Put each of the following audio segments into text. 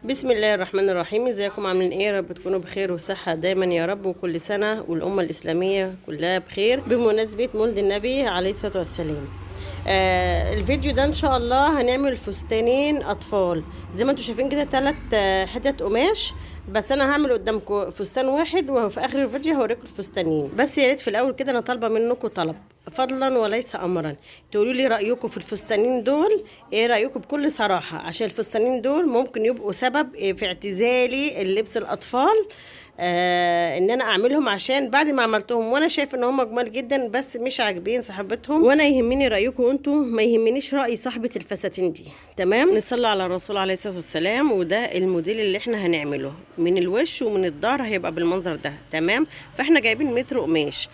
بسم الله الرحمن الرحيم. ازيكم عاملين ايه؟ يا رب تكونوا بخير وصحة دايما يا رب، وكل سنة والأمة الإسلامية كلها بخير بمناسبة مولد النبي عليه الصلاة والسلام. الفيديو ده ان شاء الله هنعمل فستانين أطفال زي ما انتم شايفين كده، 3 حتت قماش. بس انا هعمل قدامكم فستان واحد، وفي اخر الفيديو هوريكم الفستانين. بس يا ريت في الاول كده انا طالبه منكم طلب فضلا وليس امرا، تقولوا لي رايكم في الفستانين دول. ايه رايكم بكل صراحه؟ عشان الفستانين دول ممكن يبقوا سبب في اعتزالي اللبس الاطفال. ان انا اعملهم، عشان بعد ما عملتهم وانا شايف ان هم جمال جدا بس مش عاجبين صاحبتهم، وانا يهمني رايكم انتوا، ما يهمنيش راي صاحبه الفساتين دي. تمام، نصلي على الرسول عليه الصلاه والسلام. وده الموديل اللي احنا هنعمله من الوش ومن الظهر، هيبقى بالمنظر ده. تمام، فاحنا جايبين متر قماش.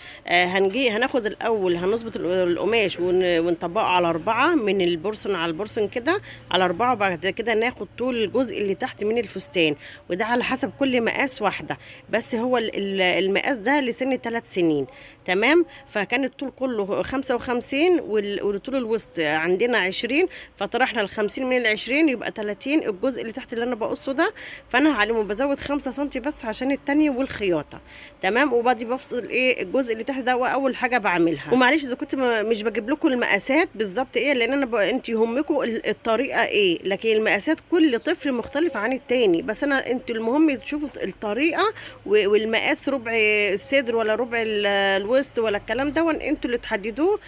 هناخد الاول، هنظبط القماش ونطبقه على 4 من البورسن على البورسن كده، على 4. وبعد كده ناخد طول الجزء اللي تحت من الفستان، وده على حسب كل مقاس واحده. بس هو المقاس ده لسن 3 سنين. تمام، فكان الطول كله 55 والطول الوسط عندنا 20، فطرحنا ال 50 من ال 20 يبقى 30 الجزء اللي تحت اللي انا بقصه ده. فانا هعلمه بزود 5 سم بس عشان التانية والخياطه. تمام، وبعدي بفصل الجزء اللي تحت ده، واول حاجه بعملها. ومعلش اذا كنت مش بجيب لكم المقاسات بالظبط ايه، لان انا انت يهمكم الطريقه ايه، لكن المقاسات كل طفل مختلف عن التاني. بس انا انتوا المهم تشوفوا الطريقه والمقاس، ربع الصدر ولا ربع الوسط ولا الكلام ده، انتوا اللي تحددوه.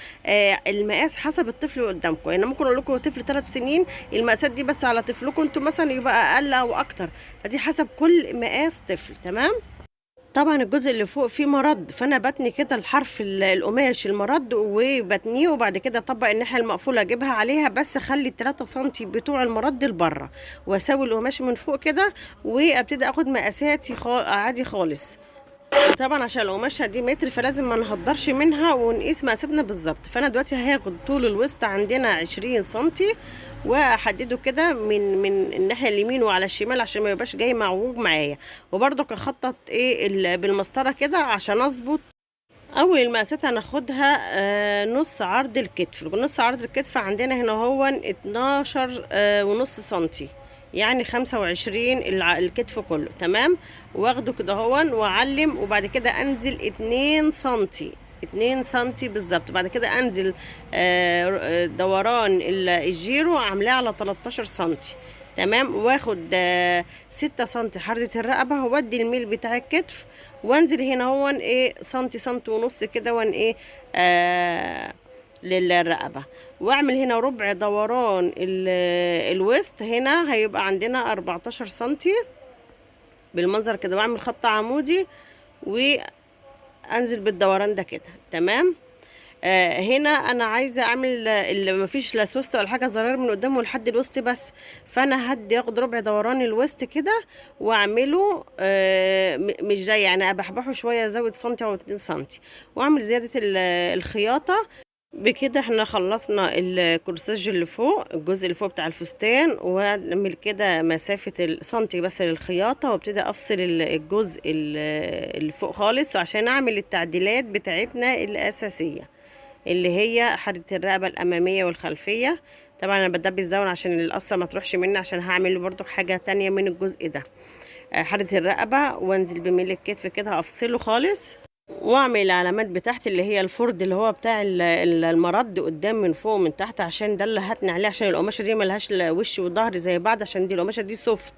المقاس حسب الطفل اللي قدامكم. يعني ممكن اقول لكم طفل 3 سنين المقاسات دي، بس على طفلكم انتوا مثلا يبقى اقل او اكتر. فدي حسب كل مقاس طفل. تمام، طبعا الجزء اللي فوق فيه مرد، فانا بتني كده الحرف القماش المرد وبتنيه، وبعد كده اطبق الناحيه المقفوله اجيبها عليها، بس اخلي 3 سم بتوع المرد لبره، واسوي القماش من فوق كده، وابتدي اخد مقاساتي عادي خالص. طبعا عشان القماشه دي متر، فلازم ما نهدرش منها ونقيس مقاساتنا بالظبط. فانا دلوقتي هاخد طول الوسط عندنا 20 سنتي، واحدده كده من الناحيه اليمين وعلى الشمال عشان ما يبقاش جاي معوج معايا. وبرده اخطط بالمسطره كده عشان اظبط. اول المقاسات هناخدها نص عرض الكتف. نص عرض الكتف عندنا هنا هو 12 ونص سنتي، يعني 25 الكتف كله. تمام، واخده كده هون واعلم، وبعد كده انزل 2 سنتي، 2 سنتي بالظبط. بعد كده انزل دوران الجيرو عاملاه على 13 سنتي. تمام، واخد 6 سنتي حردة الرقبة، وادي الميل بتاع الكتف، وانزل هنا هون سنتي ونص كده، للرقبة. واعمل هنا ربع دوران الوسط، هنا هيبقى عندنا 14 سنتي بالمنظر كده، واعمل خط عمودي وانزل بالدوران ده كده. تمام، هنا انا عايزه اعمل اللي مفيش لا سوست ولا حاجه، زرار من قدامه لحد الوسط بس. فانا هدي اخد ربع دوران الوسط كده واعمله مش زي يعني بحبحه شويه، ازود سنتي او 2 سنتي، واعمل زياده الخياطه. بكده احنا خلصنا الكورساج اللي فوق، الجزء اللي فوق بتاع الفستان، واعمل كده مسافة السنتي بس للخياطة، وابتدي افصل الجزء اللي فوق خالص، عشان اعمل التعديلات بتاعتنا الاساسية، اللي هي حردة الرقبة الامامية والخلفية. طبعا انا بدبس داون عشان القصة ما تروحش مني، عشان هعمل برضو حاجة تانية من الجزء ده. حردة الرقبة، وانزل بميل الكتف كده افصله خالص، واعمل العلامات بتاعت اللي هي الفرد اللي هو بتاع المرد قدام من فوق ومن تحت، عشان ده اللي هتني عليه، عشان القماشه دي ملهاش وش وظهر زي بعض، عشان دي القماشه دي سوفت.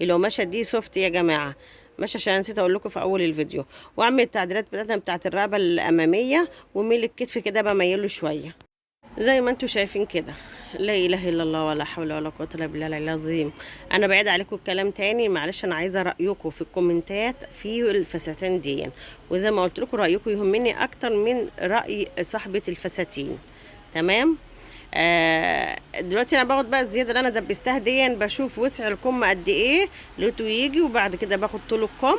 القماشه دي سوفت يا جماعه، مش عشان نسيت اقول لكم في اول الفيديو. واعمل التعديلات بتاعتنا بتاعت الرقبه الاماميه، وميل الكتف كده بميله شويه زي ما انتم شايفين كده. لا اله الا الله ولا حول ولا قوه الا بالله العلي العظيم. انا بعيد عليكم الكلام تاني، معلش. انا عايزه رايكم في الكومنتات في الفساتين دي، وزي ما قلت لكم رايكم يهمني اكتر من راي صاحبه الفساتين. تمام، دلوقتي انا باخد بقى الزياده اللي انا دبستها دي، بشوف وسع الكم قد ايه لقيته يجي، وبعد كده باخد طول الكم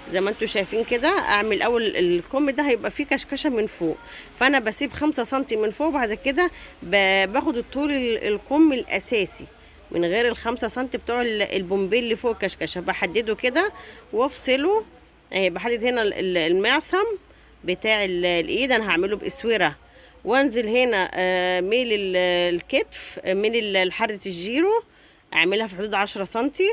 زي ما انتم شايفين كده. اعمل اول الكم ده هيبقى فيه كشكشه من فوق، فانا بسيب 5 سنتي من فوق، بعد كده باخد الطول الكم الاساسي من غير ال5 سنتي بتوع البومبيل اللي فوق الكشكشه، بحدده كده وافصله. اهي بحدد هنا المعصم بتاع الايد، انا هعمله باسوره، وانزل هنا ميل الكتف، ميل حردة الجيرو اعملها في حدود 10 سنتي.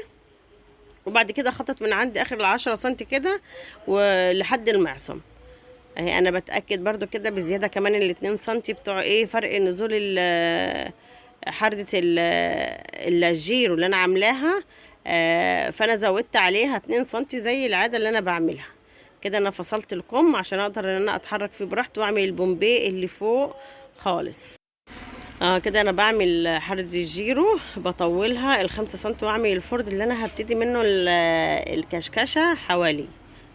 وبعد كده خطط من عندي اخر ال10 سنتي كده ولحد المعصم اهي. انا بتاكد برضو كده بزياده كمان ال2 سنتي بتوع ايه فرق نزول حردة الجيرو اللي انا عاملاها. فانا زودت عليها 2 سنتي زي العاده اللي انا بعملها كده. انا فصلت الكم عشان اقدر ان انا اتحرك فيه براحتي واعمل البومبي اللي فوق خالص. كده انا بعمل حردة الجيرو بطولها ال5 سنتي واعمل الفرد اللي انا هبتدي منه الكشكشه حوالي.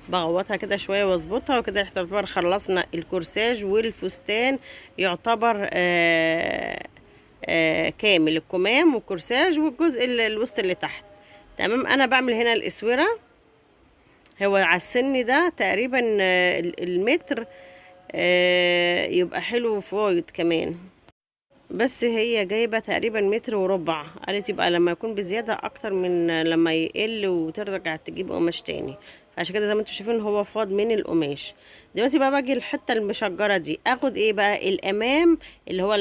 بغوطها كده شويه واظبطها وكده يعتبر خلصنا الكورساج والفستان. يعتبر كامل الكمام والكورساج والجزء الوسط اللي تحت تمام. انا بعمل هنا الاسوره هو على السن ده تقريبا المتر يبقى حلو فويد كمان، بس هي جايبه تقريبا متر وربع. قالت يبقى لما يكون بزياده اكتر من لما يقل وترجع تجيب قماش تاني، عشان كده زي ما انتم شايفين هو فاض من القماش. دلوقتي بقى باجي الحته المشجره دي اخد ايه بقى الامام اللي هو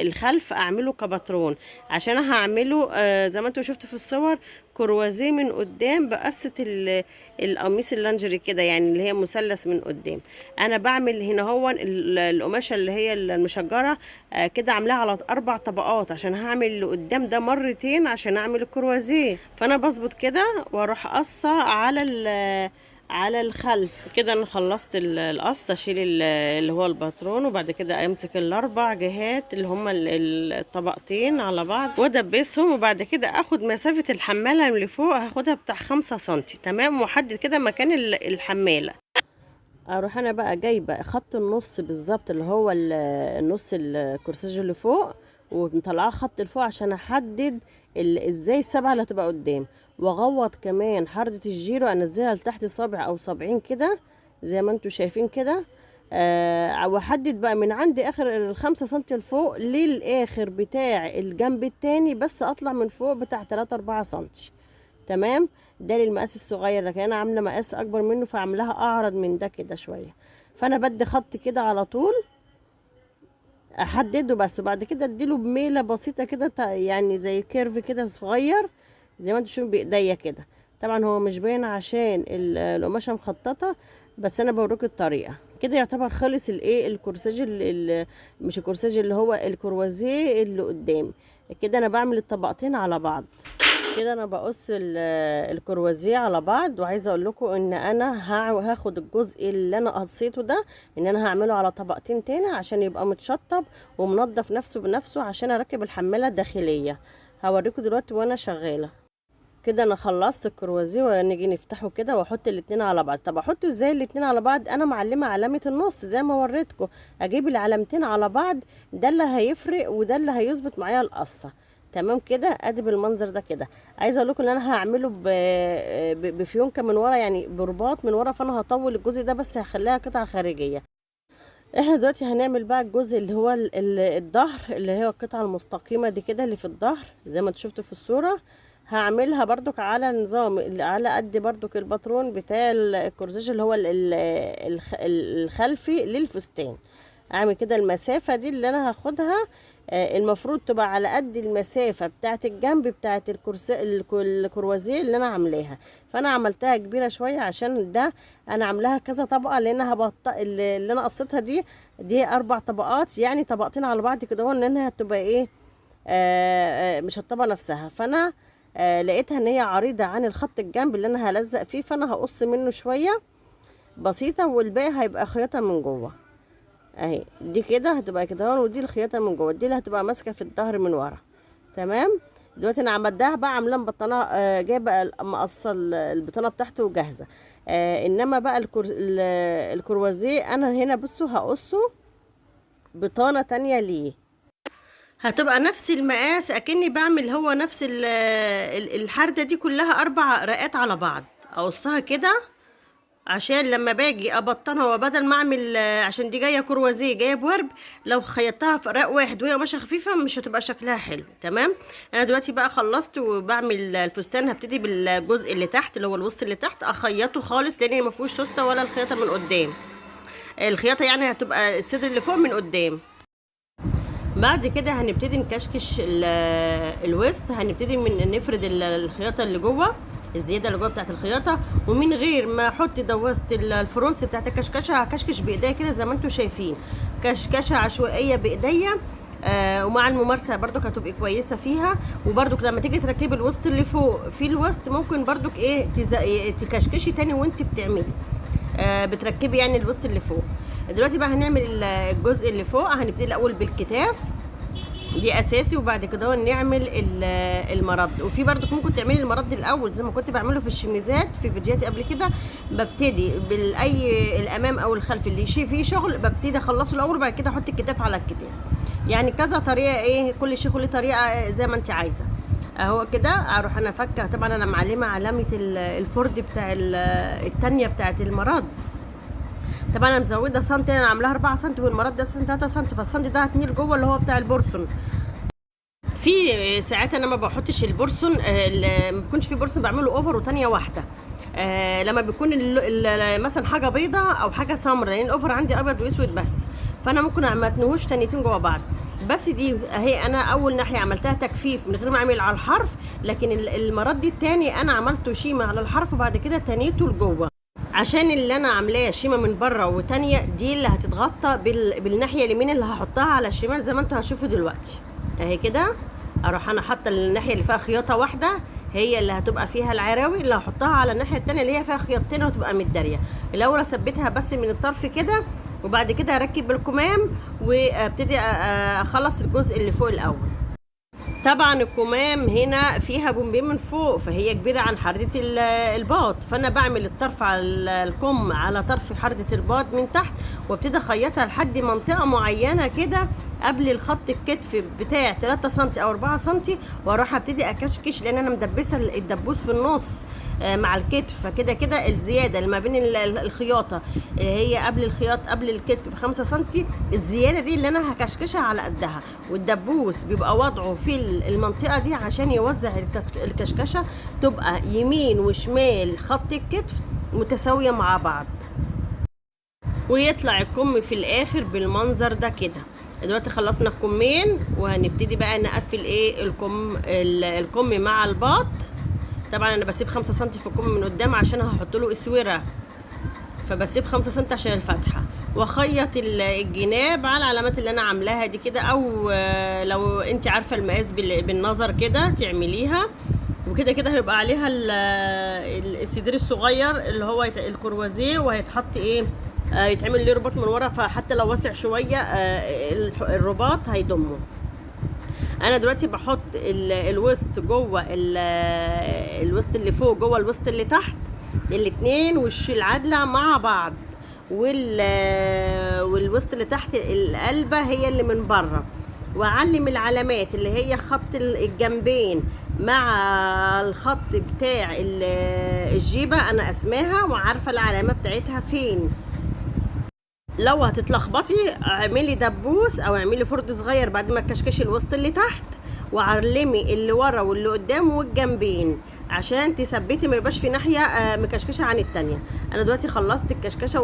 الخلف اعمله كباترون، عشان هعمله زي ما انتم شفتوا في الصور كروازيه من قدام بقصه القميص اللانجري كده، يعني اللي هي مثلث من قدام. انا بعمل هنا هو القماشه اللي هي المشجره كده عاملاها على 4 طبقات عشان هعمل اللي قدام ده مرتين عشان اعمل الكروازيه. فانا بظبط كده واروح قصه على الخلف كده. انا خلصت القص اشيل اللي هو الباترون، وبعد كده امسك ال4 جهات اللي هما الطبقتين على بعض وادبسهم، وبعد كده اخد مسافه الحماله اللي فوق هاخدها بتاع 5 سنتي تمام، واحدد كده مكان الحماله. اروح انا بقى جايبه خط النص بالظبط اللي هو النص الكورساج اللي فوق ومطلعاه خط لفوق عشان احدد ازاي السبعه اللي هتبقى قدام، واغوط كمان حردة الجيرو انزلها لتحت صابع او صابعين كده زي ما انتم شايفين كده. واحدد بقى من عندي اخر ال5 سنتي لفوق للاخر بتاع الجنب التاني، بس اطلع من فوق بتاع 3-4 سنتي تمام. ده للمقاس الصغير، لكن انا عامله مقاس اكبر منه فعاملاها اعرض من ده كده شويه. فانا بدي خط كده على طول احدده بس، وبعد كده اديله بميله بسيطه كده يعني زي كيرف كده صغير زي ما انتم شايفين بايديا كده. طبعا هو مش باين عشان القماشه مخططه، بس انا بوريكم الطريقه كده. يعتبر خلص الايه الكورساج مش الكورساج اللي هو الكروازيه اللي قدام كده. انا بعمل الطبقتين على بعض كده. انا بقص الكروازيه على بعض، وعايزه اقول لكم ان انا هاخد الجزء اللي انا قصيته ده ان انا هعمله على طبقتين تاني عشان يبقى متشطب ومنضف نفسه بنفسه عشان اركب الحماله الداخليه. هوريكم دلوقتي وانا شغاله كده. انا خلصت الكروازيه ونيجي نفتحه كده واحط الاتنين على بعض. طب احط ازاي الاتنين على بعض؟ انا معلمه علامه النص زي ما وريتكم، اجيب العلامتين على بعض، ده اللي هيفرق وده اللي هيظبط معايا القصه تمام كده. ادي بالمنظر ده كده. عايزه اقول لكم ان انا هعمله بفيونكه من ورا، يعني برباط من ورا، فانا هطول الجزء ده بس هخليها قطعه خارجيه. احنا دلوقتي هنعمل بقى الجزء اللي هو الظهر اللي هي القطعه المستقيمه دي كده اللي في الظهر زي ما انتوا شفتوا في الصوره. هعملها برضك على نظام على قد برضك الباترون بتاع الكورساج اللي هو الخلفي للفستان. اعمل كده المسافه دي اللي انا هاخدها المفروض تبقى على قد المسافه بتاعه الجنب بتاعه الكروازيه اللي انا عاملاها. فانا عملتها كبيره شويه عشان ده انا عاملاها كذا طبقه، لان اللي انا قصيتها دي 4 طبقات، يعني طبقتين على بعض كده، لانها هتبقى ايه مش الطبقه نفسها. فانا لقيتها ان هي عريضه عن الخط الجنب اللي انا هلزق فيه، فانا هقص منه شويه بسيطه، والباقي هيبقى خياطه من جوه اهي. دي كده هتبقى كده، ودي الخياطه من جوه، دي اللي هتبقى ماسكه في الظهر من ورا تمام. دلوقتي انا عملتها بقى عاملاه مبطنه جايبه مقصه البطانه بتاعته وجاهزه. انما بقى الكروازيه انا هنا بصوا هقصه بطانه تانية ليه، هتبقى نفس المقاس اكني بعمل هو نفس الحردة دي كلها 4 رقات على بعض، اقصها كده عشان لما باجي ابطنها وبدل ما اعمل عشان دي جايه كروازيه جايه بورب، لو خيطتها في رق واحد وهي قماشه خفيفه مش هتبقى شكلها حلو تمام. انا دلوقتي بقى خلصت وبعمل الفستان. هبتدي بالجزء اللي تحت اللي هو الوسط اللي تحت اخيطه خالص لان ما فيهوش سوسته ولا الخياطه من قدام. الخياطه يعني هتبقى الصدر اللي فوق من قدام. بعد كده هنبتدي نكشكش الوسط، هنبتدي من نفرد الخياطه اللي جوه الزياده اللي جوه بتاعت الخياطه، ومن غير ما احط دواسه الفرونس بتاعت الكشكشه هكشكش بايديا كده زي ما انتم شايفين، كشكشه عشوائيه بايديا. ومع الممارسه برضك هتبقي كويسه فيها. وبرضك لما تيجي تركبي الوسط اللي فوق في الوسط ممكن برضك ايه تكشكشي تاني وانت بتعملي بتركبي يعني الوسط اللي فوق. دلوقتي بقى هنعمل الجزء اللي فوق. هنبتدي الاول بالكتاف، دي اساسي، وبعد كده نعمل المرد. وفي برضك ممكن تعملي المرد الاول زي ما كنت بعمله في الشميزات في فيديوهاتي قبل كده. ببتدي بالاي الامام او الخلف اللي فيه شغل ببتدي اخلصه الاول، وبعد كده احط الكتاف على الكتاف. يعني كذا طريقه، ايه كل شيء كل طريقه زي ما انت عايزه. اهو كده اروح انا فكه. طبعا انا معلمه علامه الفرد بتاع التانيه بتاعت المرد. طبعا انا مزوده سنتي، انا عاملاها 4 سم والمرد ده اساسا 3 سم، فالسنتي ده هتنيل جوه اللي هو بتاع البورسون. في ساعات انا ما بحطش البورسون، ما بيكونش في بورسون بعمله اوفر وتانيه واحده. لما بيكون مثلا حاجه بيضه او حاجه سمراء، لان الاوفر عندي ابيض واسود بس، فانا ممكن ما اتنهوش تانيتين جوه بعض. بس دي اهي انا اول ناحيه عملتها تجفيف من غير ما اعمل على الحرف، لكن المرد التاني انا عملته شيمه على الحرف وبعد كده تنيته لجوه، عشان اللي انا عاملاه شيمه من بره وتانيه دي اللي هتتغطى بالناحيه اليمين اللي هحطها على الشمال زي ما انتوا هتشوفوا دلوقتي. اهي كده اروح انا حاطه الناحيه اللي فيها خياطه واحده هي اللي هتبقى فيها العراوي، اللي هحطها على الناحيه التانيه اللي هي فيها خياطتين وتبقى متداريه. الاول اثبتها بس من الطرف كده، وبعد كده اركب الكمام وابتدي اخلص الجزء اللي فوق الاول. طبعا الكمام هنا فيها بومبين من فوق فهي كبيره عن حردة الباط، فانا بعمل الطرف على الكم على طرف حردة الباط من تحت، وابتدي اخيطها لحد منطقه معينه كده قبل الخط الكتف بتاع 3 سم او 4 سم، واروح ابتدي اكشكش لان انا مدبسه الدبوس في النص مع الكتف. فكده كده الزياده اللي ما بين الخياطه هي قبل قبل الكتف ب5 سم، الزياده دي اللي انا هكشكشها على قدها، والدبوس بيبقى وضعه في المنطقه دي عشان يوزع الكشكشه تبقى يمين وشمال خط الكتف متساويه مع بعض، ويطلع الكم في الاخر بالمنظر ده كده. دلوقتي خلصنا الكمين وهنبتدي بقى نقفل ايه الكم مع الباط. طبعا انا بسيب 5 سم في الكم من قدام عشان هحط له اسوره، فبسيب 5 سم عشان الفتحه، واخيط الجناب على العلامات اللي انا عاملاها دي كده، او لو انت عارفه المقاس بالنظر كده تعمليها. وكده كده هيبقى عليها السدير الصغير اللي هو الكروازيه، وهيتحط ايه يتعمل ليه رباط من ورا، فحتى لو واسع شويه الرباط هيضمه. انا دلوقتي بحط الوسط جوه الوسط اللي فوق جوه الوسط اللي تحت، الاتنين وش العدله مع بعض، والوسط اللي تحت القلبه هي اللي من بره، واعلم العلامات اللي هي خط الجنبين مع الخط بتاع الجيبه، انا اسماها وعارفه العلامه بتاعتها فين. لو هتتلخبطي اعملي دبوس او اعملي فرد صغير بعد ما تكشكشي الوسط اللي تحت، وعلمي اللي ورا واللي قدام والجنبين عشان تثبتي ما يبقاش في ناحيه مكشكشه عن التانيه. انا دلوقتي خلصت الكشكشه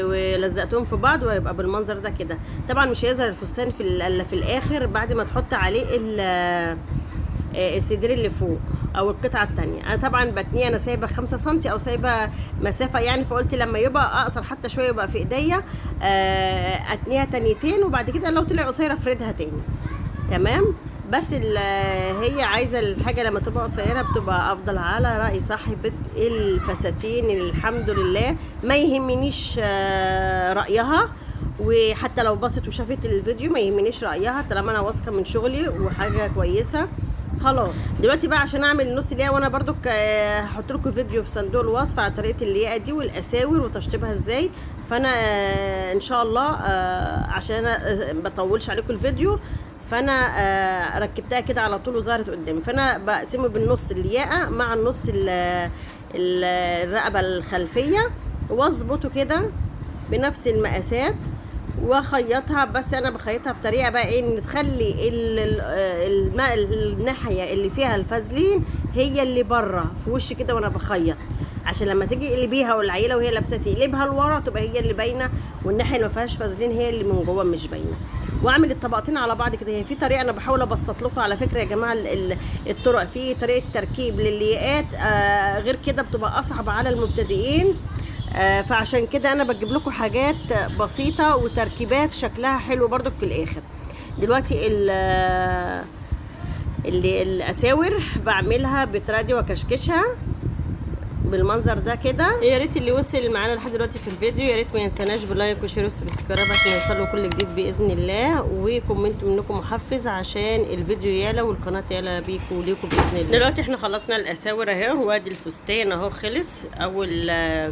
ولزقتهم في بعض وهيبقى بالمنظر ده كده. طبعا مش هيظهر الفستان في الاخر بعد ما تحط عليه السدير اللي فوق او القطعه الثانيه. انا طبعا بتنيه انا سايبه 5 سم او سايبه مسافه يعني، فقلت لما يبقى اقصر حتى شويه يبقى في ايديا اتنيها تانيتين، وبعد كده لو طلع قصيره افردها تاني. تمام. بس هي عايزه الحاجه لما تبقى قصيره بتبقى افضل على راي صاحبه الفساتين. الحمد لله ما يهمنيش رايها، وحتى لو بصت وشافت الفيديو ما يهمنيش رايها طالما انا واثقه من شغلي وحاجه كويسه خلاص. دلوقتي بقى عشان اعمل النص الياقه، وانا برضو هحط لكم فيديو في صندوق الوصف على طريقه الياقه دي والاساور وتشطيبها ازاي. فانا ان شاء الله عشان انا بطولش عليكم الفيديو، فانا ركبتها كده على طول وظهرت قدامي، فانا بقسمه بالنص الياقه مع النص الرقبه الخلفيه، واظبطه كده بنفس المقاسات واخيطها. بس انا بخيطها بطريقه بقى ايه، ان تخلي الناحيه اللي فيها الفازلين هي اللي بره في وش كده وانا بخيط، عشان لما تيجي تقلبيها والعيله وهي لابسه تقلبها لورا تبقى هي اللي باينه، والناحيه اللي ما فيهاش فازلين هي اللي من جوه مش باينه. واعمل الطبقتين على بعض كده. هي في طريقه انا بحاول ابسط لكم على فكره يا جماعه الطرق، في طريقه تركيب للياقات غير كده بتبقى اصعب على المبتدئين. فعشان كده انا بجيب لكم حاجات بسيطه وتركيبات شكلها حلو برضك في الاخر. دلوقتي الاساور بعملها بترادي وكشكشها بالمنظر ده كده. يا ريت اللي وصل معانا لحد دلوقتي في الفيديو يا ريت ما ينساناش باللايك وشير وسبسكرايب عشان يوصلوا كل جديد باذن الله، وكومنتوا منكم محفز عشان الفيديو يعلى والقناه تعلى بيكم وليكم باذن الله. دلوقتي احنا خلصنا الاساور اهو، وادي الفستان اهو خلص، اول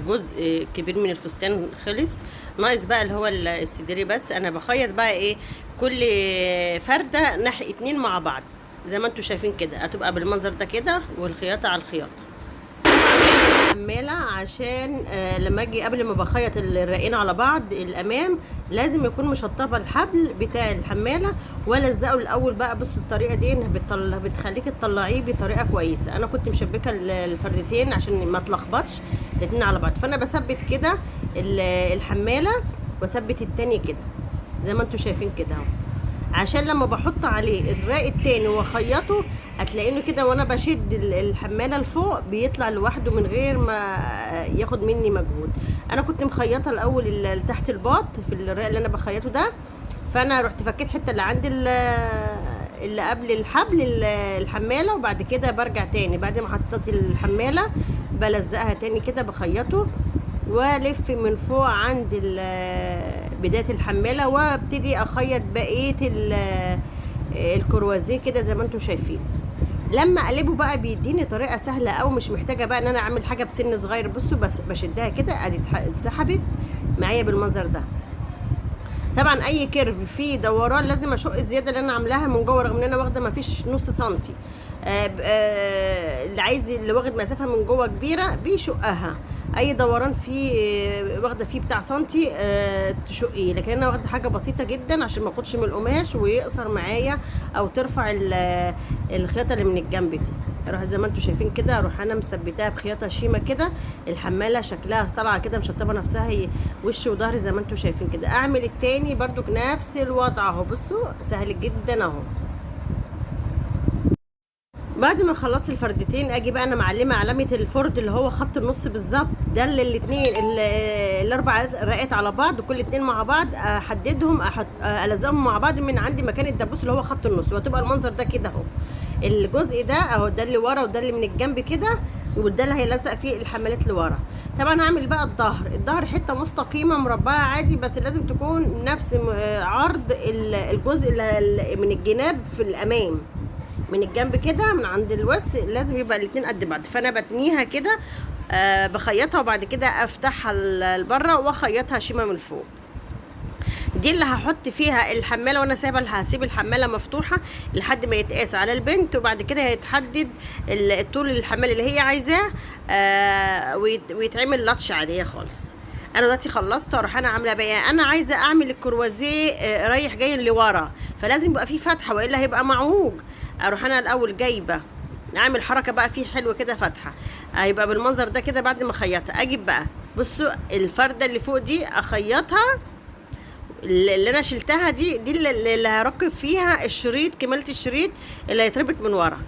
جزء كبير من الفستان خلص، ناقص بقى اللي هو السدري. بس انا بخيط بقى ايه كل فرده ناحيه 2 مع بعض زي ما انتم شايفين كده، هتبقى بالمنظر ده كده والخياطه على الخياطه. حمالة عشان لما اجي قبل ما بخيط الرقين على بعض الامام لازم يكون مشطبه الحبل بتاع الحماله والزقه الاول بقى. بصوا الطريقه دي بتخليك تطلعيه بطريقه كويسه. انا كنت مشبكه الفردتين عشان ما تلخبطش الاتنين على بعض، فانا بثبت كده الحماله واثبت التاني كده زي ما انتم شايفين كده اهو، عشان لما بحط عليه الراق التاني واخيطه هتلاقينه كده وانا بشد الحماله لفوق بيطلع لوحده من غير ما ياخد مني مجهود. انا كنت مخيطه الاول تحت الباط في الراق اللي انا بخيطه ده، فانا رحت فكيت حته اللي عند اللي قبل الحبل الحماله، وبعد كده برجع تاني بعد ما حطيت الحماله بلزقها تاني كده بخيطه والف من فوق عند بدايه الحماله وابتدي اخيط بقيه الكروازيه كده زي ما انتم شايفين. لما اقلبه بقى بيديني طريقه سهله او مش محتاجه بقى ان انا اعمل حاجه بسن صغير. بصوا بس بشدها كده ادي اتسحبت معايا بالمنظر ده. طبعا اي كيرف فيه دوران لازم اشق الزياده اللي انا عاملاها من جوه رغم ان انا واخده ما فيش نص سنتي. اللي واخد مسافه من جوه كبيره بيشقها، اي دوران فيه واخده فيه بتاع سنتي تشقيه، لكن انا واخده حاجه بسيطه جدا عشان ما اخدش من القماش ويقصر معايا او ترفع الخياطه اللي من الجنب دي. اروح زي ما انتم شايفين كده اروح انا مثبتاها بخياطه شيمه كده، الحماله شكلها طالعه كده مشطبه نفسها هي وش وظهر زي ما انتم شايفين كده. اعمل التاني برضو نفس الوضع اهو، بصوا سهل جدا اهو. بعد ما خلصت الفردتين اجي بقى انا معلمه علامه الفرد اللي هو خط النص بالظبط ده، اللي الاثنين الاربع رقات على بعض وكل اتنين مع بعض احددهم الزقهم مع بعض من عندي مكان الدبوس اللي هو خط النص، وهتبقى المنظر ده كده اهو. الجزء ده اهو ده اللي ورا وده اللي من الجنب كده، وده اللي هيلزق فيه الحمالات لورا. طبعا هعمل بقى الظهر حته مستقيمه مربعه عادي، بس لازم تكون نفس عرض الجزء من الجناب في الامام من الجنب كده من عند الوسط، لازم يبقى الاتنين قد بعض. فانا بتنيها كده بخيطها وبعد كده افتحها لبره واخيطها شيمه من فوق. دي اللي هحط فيها الحماله، وانا هسيب الحماله مفتوحه لحد ما يتقاس على البنت، وبعد كده هيتحدد الطول الحماله اللي هي عايزاه ويتعمل لطشه عاديه خالص. انا دلوقتي خلصت اروح انا عامله بقى انا عايزه اعمل الكروازيه رايح جاي لورا، فلازم يبقى فيه فتحه والا هيبقى معوج. اروح انا الاول جايبه اعمل حركه بقى فيه حلوه كده فتحه، هيبقى بالمنظر ده كده. بعد ما اخيطها اجيب بقى بصوا الفرده اللي فوق دي اخيطها، اللي انا شلتها دي اللي هركب فيها الشريط كمالة الشريط اللي هيتربط من ورا.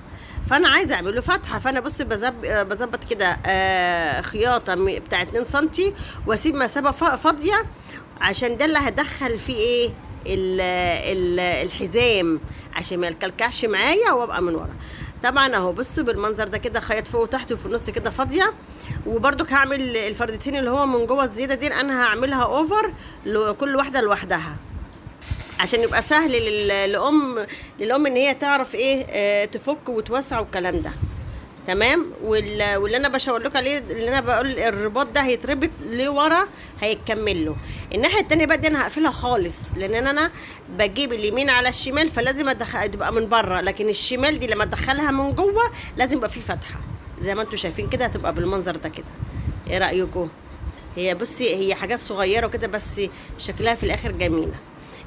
فانا عايزه اعمل له فتحه، فانا بص بظبط كده خياطه بتاع 2 سنتي واسيب مسافه فاضيه عشان ده اللي هدخل فيه ايه الحزام عشان ما يكلكعش معايا وابقى من ورا. طبعا اهو بصوا بالمنظر ده كده خيط فوق وتحت وفي النص كده فاضيه. وبرضك هعمل الفردتين اللي هو من جوه الزياده دي انا هعملها اوفر كل واحده لوحدها عشان يبقى سهل للام ان هي تعرف ايه تفك وتوسع والكلام ده تمام. واللي انا بشاور لكم عليه اللي انا بقول الرباط ده هيتربط لورا هيكمل له. الناحيه الثانيه بقى دي انا هقفلها خالص لان انا بجيب اليمين على الشمال فلازم تبقى من بره، لكن الشمال دي لما ادخلها من جوه لازم يبقى فيه فتحه زي ما انتم شايفين كده، هتبقى بالمنظر ده كده. ايه رايكم؟ هي بصي هي حاجات صغيره وكده بس شكلها في الاخر جميله.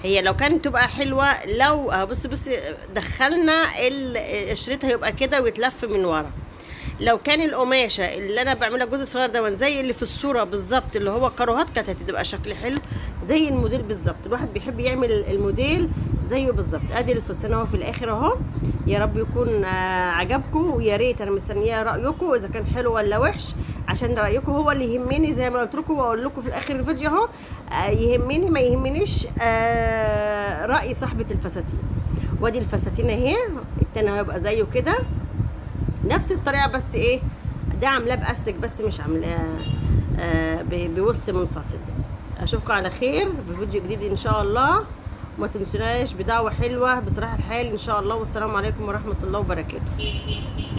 هي لو كانت تبقى حلوه لو بصي دخلنا الشريط هيبقى كده ويتلف من ورا. لو كان القماشه اللي انا بعملها الجزء الصغير ده زي اللي في الصوره بالظبط اللي هو كاروهات كانت هتبقى شكل حلو زي الموديل بالظبط. الواحد بيحب يعمل الموديل زيه بالظبط. ادي الفستان اهو في الاخر اهو. يا رب يكون عجبكم، ويا ريت انا مستنيه رايكم اذا كان حلو ولا وحش، عشان رايكم هو اللي يهمني زي ما قلت لكم، واقول لكم في الاخر الفيديو اهو يهمني ما يهمنيش راي صاحبه الفساتين. وادي الفساتين اهي، التاني هيبقى زيه كده نفس الطريقه، بس ايه ده عاملاه باستك بس مش عاملاه بوسط منفصل. اشوفكم على خير في فيديو جديد ان شاء الله، وما تنسوناش بدعوه حلوه بصراحه الحال ان شاء الله. والسلام عليكم ورحمه الله وبركاته.